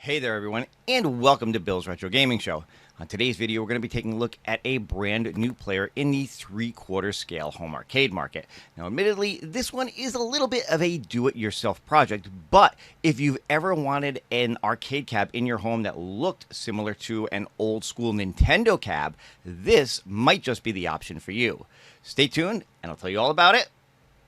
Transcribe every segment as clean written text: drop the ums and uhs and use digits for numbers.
Hey there everyone, and welcome to Bill's Retro Gaming Show. On today's video, we're going to be taking a look at a brand new player in the 3/4 scale home arcade market. Now, admittedly, this one is a little bit of a do-it-yourself project, but if you've ever wanted an arcade cab in your home that looked similar to an old school Nintendo cab, this might just be the option for you. Stay tuned, and I'll tell you all about it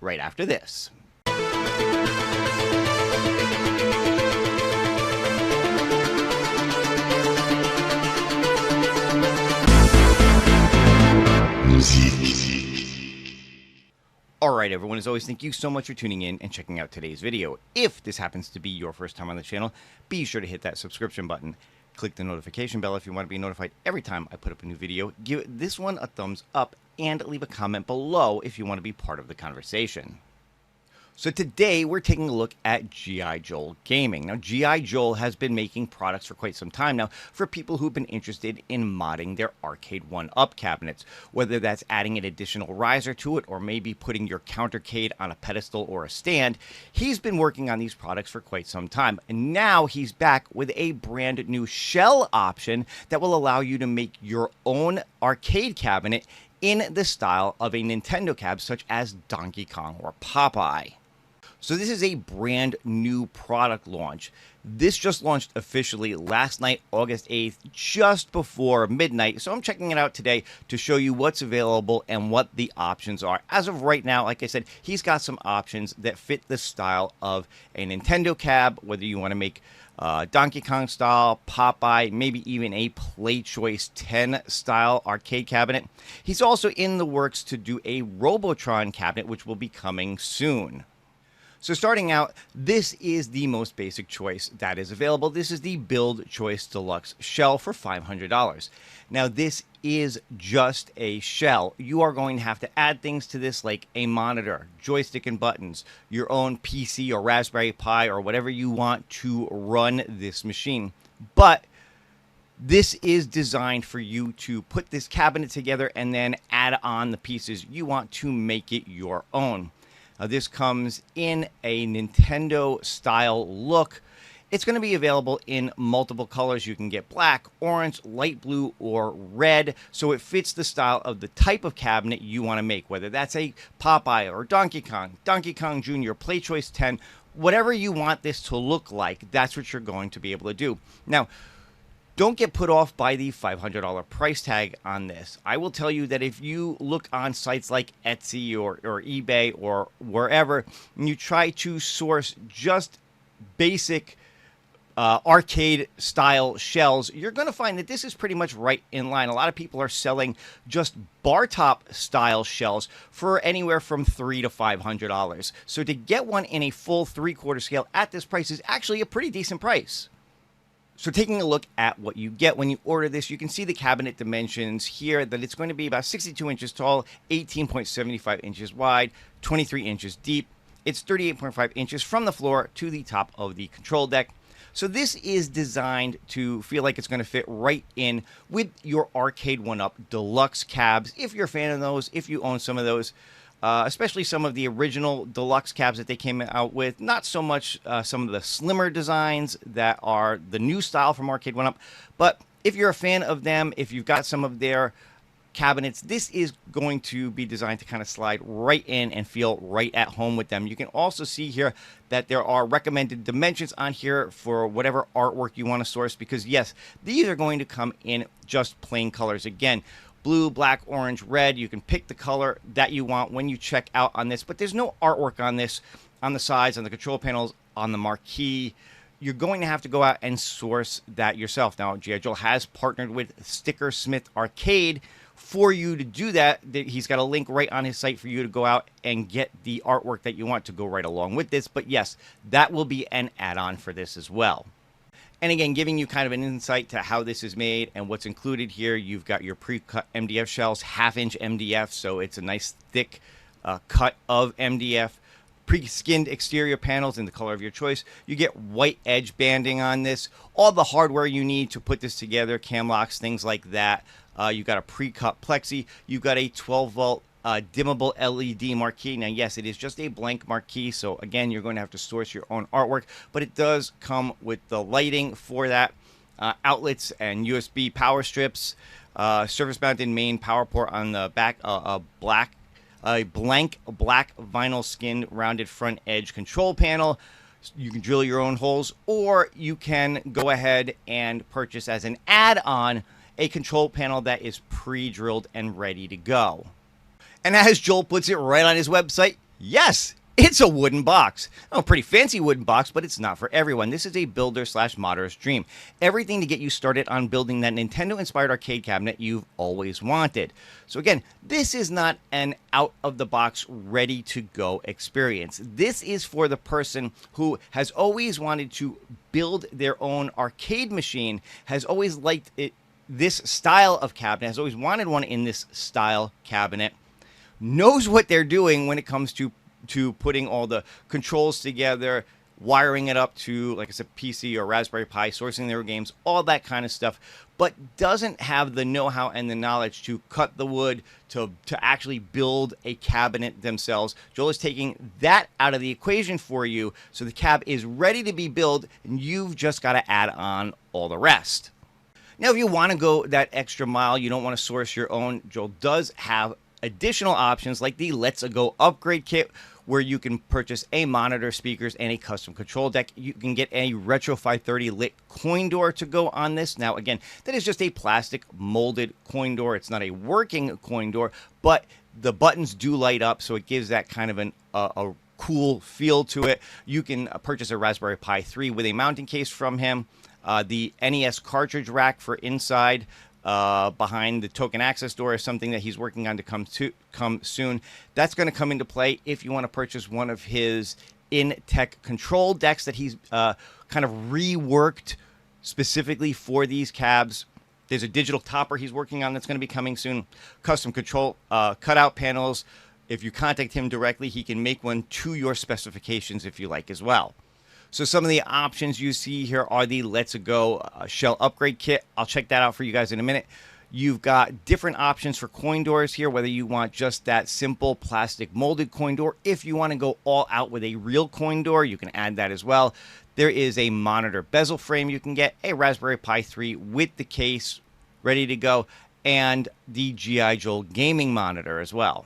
right after this. Alright everyone, as always, thank you so much for tuning in and checking out today's video. If this happens to be your first time on the channel, be sure to hit that subscription button. Click the notification bell if you want to be notified every time I put up a new video. Give this one a thumbs up and leave a comment below if you want to be part of the conversation. So today we're taking a look at GIJoel Gaming. Now, GIJoel has been making products for quite some time now for people who've been interested in modding their arcade 1-up cabinets, whether that's adding an additional riser to it or maybe putting your countercade on a pedestal or a stand. He's been working on these products for quite some time, and now he's back with a brand new shell option that will allow you to make your own arcade cabinet in the style of a Nintendo cab such as Donkey Kong or Popeye. So this is a brand new product launch. This just launched officially last night, August 8th, just before midnight. So I'm checking it out today to show you what's available and what the options are. As of right now, like I said, he's got some options that fit the style of a Nintendo cab, whether you want to make Donkey Kong style, Popeye, maybe even a Play Choice 10 style arcade cabinet. He's also in the works to do a Robotron cabinet, which will be coming soon. So starting out, this is the most basic choice that is available. This is the Build Choice Deluxe shell for $500. Now, this is just a shell. You are going to have to add things to this like a monitor, joystick and buttons, your own PC or Raspberry Pi or whatever you want to run this machine. But this is designed for you to put this cabinet together and then add on the pieces you want to make it your own. This comes in a Nintendo style look. It's going to be available in multiple colors. You can get black, orange, light blue, or red. So it fits the style of the type of cabinet you want to make, whether that's a Popeye or Donkey Kong Jr., Play Choice 10, whatever you want this to look like, that's what you're going to be able to do. Now, don't get put off by the $500 price tag on this. I will tell you that if you look on sites like Etsy or eBay or wherever, and you try to source just basic arcade style shells, you're going to find that this is pretty much right in line. A lot of people are selling just bar top style shells for anywhere from $300 to $500. So to get one in a full 3/4 scale at this price is actually a pretty decent price. So taking a look at what you get when you order this, you can see the cabinet dimensions here, that it's going to be about 62 inches tall, 18.75 inches wide, 23 inches deep. It's 38.5 inches from the floor to the top of the control deck. So this is designed to feel like it's going to fit right in with your arcade 1-up deluxe cabs. If you're a fan of those, if you own some of those, especially some of the original deluxe cabs that they came out with. Not so much some of the slimmer designs that are the new style from Arcade 1-Up. But if you're a fan of them, if you've got some of their cabinets, this is going to be designed to kind of slide right in and feel right at home with them. You can also see here that there are recommended dimensions on here for whatever artwork you want to source, because yes, these are going to come in just plain colors. Again, blue, black, orange, red. You can pick the color that you want when you check out on this, but there's no artwork on this, on the sides, on the control panels, on the marquee. You're going to have to go out and source that yourself. Now, GIJoel has partnered with StickerSmith Arcade for you to do that. He's got a link right on his site for you to go out and get the artwork that you want to go right along with this. But yes, that will be an add-on for this as well. And again, giving you kind of an insight to how this is made and what's included here. You've got your pre-cut MDF shells, 1/2-inch MDF, so it's a nice thick cut of MDF. Pre-skinned exterior panels in the color of your choice. You get white edge banding on this. All the hardware you need to put this together, cam locks, things like that. You've got a pre-cut plexi. You've got a 12-volt dimmable LED marquee. Now, yes, it is just a blank marquee, so again, you're going to have to source your own artwork, but it does come with the lighting for that, outlets and USB power strips, surface-mounted main power port on the back, a blank black vinyl skinned rounded front edge control panel. You can drill your own holes, or you can go ahead and purchase as an add-on a control panel that is pre-drilled and ready to go. And as Joel puts it right on his website, yes, it's a wooden box. Oh, a pretty fancy wooden box, but it's not for everyone. This is a builder/modder's dream. Everything to get you started on building that Nintendo-inspired arcade cabinet you've always wanted. So again, this is not an out-of-the-box, ready-to-go experience. This is for the person who has always wanted to build their own arcade machine, has always liked it, this style of cabinet, has always wanted one in this style cabinet, knows what they're doing when it comes to putting all the controls together, wiring it up to, like I said, PC or Raspberry Pi, sourcing their games, all that kind of stuff, but doesn't have the know-how and the knowledge to cut the wood, to actually build a cabinet themselves. Joel is taking that out of the equation for you, so the cab is ready to be built, and you've just got to add on all the rest. Now, if you want to go that extra mile, you don't want to source your own, Joel does have additional options like the Let's Go upgrade kit, where you can purchase a monitor, speakers, and a custom control deck. You can get a Retro 530 lit coin door to go on this. Now, again, that is just a plastic molded coin door. It's not a working coin door, but the buttons do light up, so it gives that kind of a cool feel to it. You can purchase a Raspberry Pi 3 with a mounting case from him, the NES cartridge rack for inside, behind the token access door is something that he's working on to come soon. That's going to come into play if you want to purchase one of his in-tech control decks that he's kind of reworked specifically for these cabs. There's a digital topper he's working on that's going to be coming soon. Custom control cutout panels. If you contact him directly, he can make one to your specifications if you like as well. So some of the options you see here are the Let's Go shell upgrade kit. I'll check that out for you guys in a minute. You've got different options for coin doors here, whether you want just that simple plastic molded coin door. If you want to go all out with a real coin door, you can add that as well. There is a monitor bezel frame you can get, a Raspberry Pi 3 with the case ready to go, and the GIJoel Gaming monitor as well.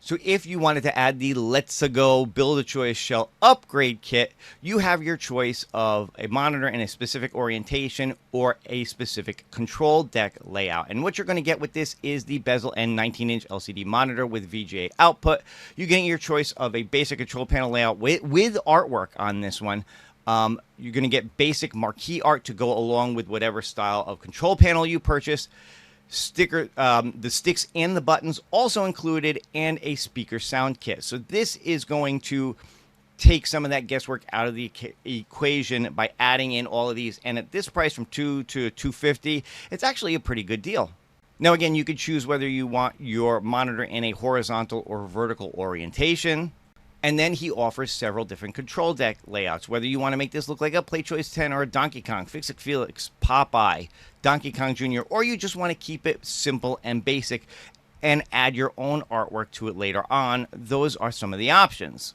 So if you wanted to add the Let's Go Build-A-Choice Shell Upgrade Kit, you have your choice of a monitor in a specific orientation or a specific control deck layout. And what you're going to get with this is the bezel and 19-inch LCD monitor with VGA output. You're getting your choice of a basic control panel layout with artwork on this one. You're going to get basic marquee art to go along with whatever style of control panel you purchase. The sticks and the buttons also included, and a speaker sound kit. So this is going to take some of that guesswork out of the equation by adding in all of these. And at this price, from $2 to $250, it's actually a pretty good deal. Now, again, you could choose whether you want your monitor in a horizontal or vertical orientation. And then he offers several different control deck layouts, whether you want to make this look like a PlayChoice 10 or a Donkey Kong, Fix-It Felix, Popeye, Donkey Kong Jr., or you just want to keep it simple and basic and add your own artwork to it later on. Those are some of the options.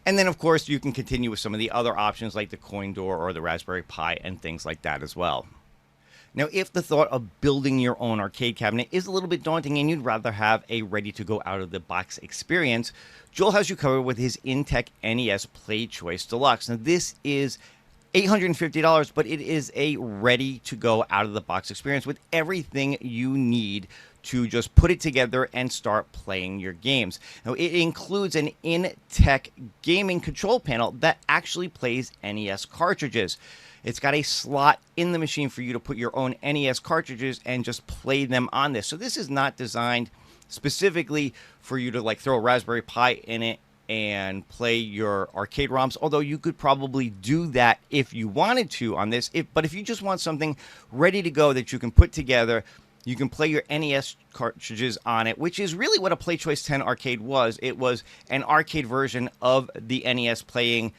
And then, of course, you can continue with some of the other options like the coin door or the Raspberry Pi and things like that as well. Now, if the thought of building your own arcade cabinet is a little bit daunting and you'd rather have a ready-to-go out-of-the-box experience, Joel has you covered with his in-tech NES PlayChoice Deluxe. Now, this is $850, but it is a ready-to-go out-of-the-box experience with everything you need to just put it together and start playing your games. Now, it includes an in-tech gaming control panel that actually plays NES cartridges. It's got a slot in the machine for you to put your own NES cartridges and just play them on this. So this is not designed specifically for you to like throw a Raspberry Pi in it and play your arcade ROMs, although you could probably do that if you wanted to on this. But if you just want something ready to go that you can put together, you can play your NES cartridges on it, which is really what a PlayChoice 10 arcade was. It was an arcade version of the NES playing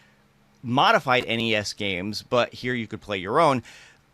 modified NES games, but here you could play your own.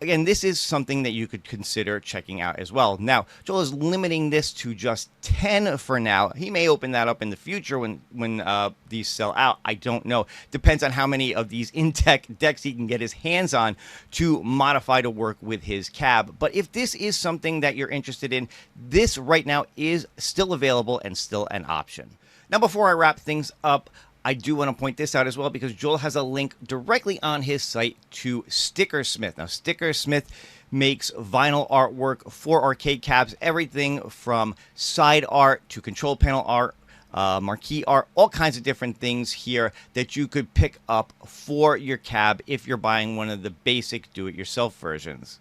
Again, this is something that you could consider checking out as well. Now, Joel is limiting this to just 10 for now. He may open that up in the future when these sell out. I don't know. Depends on how many of these in-tech decks he can get his hands on to modify to work with his cab. But if this is something that you're interested in, this right now is still available and still an option. Now, before I wrap things up, I do want to point this out as well because Joel has a link directly on his site to StickerSmith. Now, StickerSmith makes vinyl artwork for arcade cabs, everything from side art to control panel art, marquee art, all kinds of different things here that you could pick up for your cab if you're buying one of the basic do-it-yourself versions.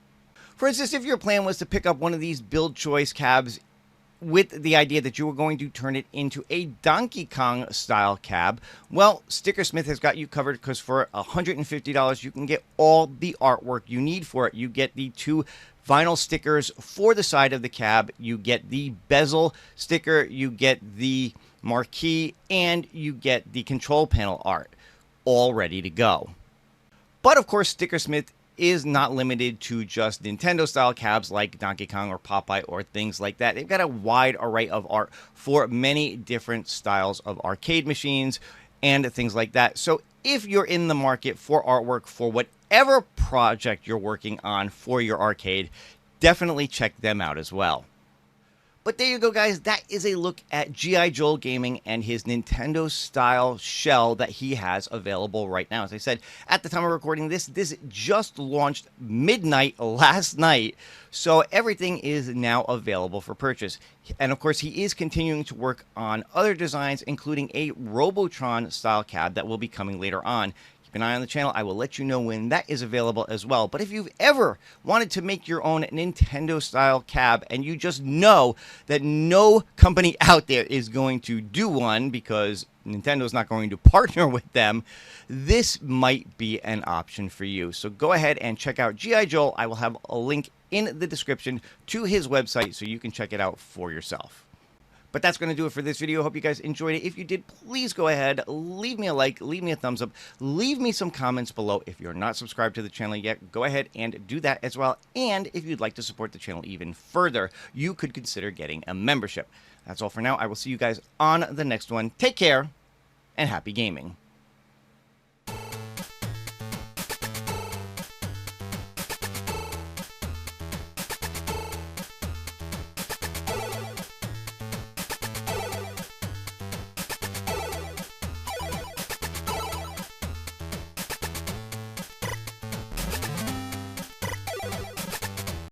For instance, if your plan was to pick up one of these build choice cabs with the idea that you were going to turn it into a Donkey Kong style cab, well, StickerSmith has got you covered because for $150 you can get all the artwork you need for it. You get the 2 vinyl stickers for the side of the cab, you get the bezel sticker, you get the marquee, and you get the control panel art all ready to go. But of course, StickerSmith is not limited to just Nintendo style cabs like Donkey Kong or Popeye or things like that. They've got a wide array of art for many different styles of arcade machines and things like that. So if you're in the market for artwork for whatever project you're working on for your arcade, definitely check them out as well. But there you go, guys. That is a look at GIJoel Gaming and his Nintendo-style shell that he has available right now. As I said, at the time of recording this just launched midnight last night, so everything is now available for purchase. And of course, he is continuing to work on other designs, including a Robotron-style cab that will be coming later on. Keep an eye on the channel. I will let you know when that is available as well. But if you've ever wanted to make your own Nintendo-style cab and you just know that no company out there is going to do one because Nintendo's not going to partner with them, this might be an option for you. So go ahead and check out GIJoel. I will have a link in the description to his website so you can check it out for yourself. But that's going to do it for this video. Hope you guys enjoyed it. If you did, please go ahead, leave me a like, leave me a thumbs up, leave me some comments below. If you're not subscribed to the channel yet, go ahead and do that as well. And if you'd like to support the channel even further, you could consider getting a membership. That's all for now. I will see you guys on the next one. Take care and happy gaming.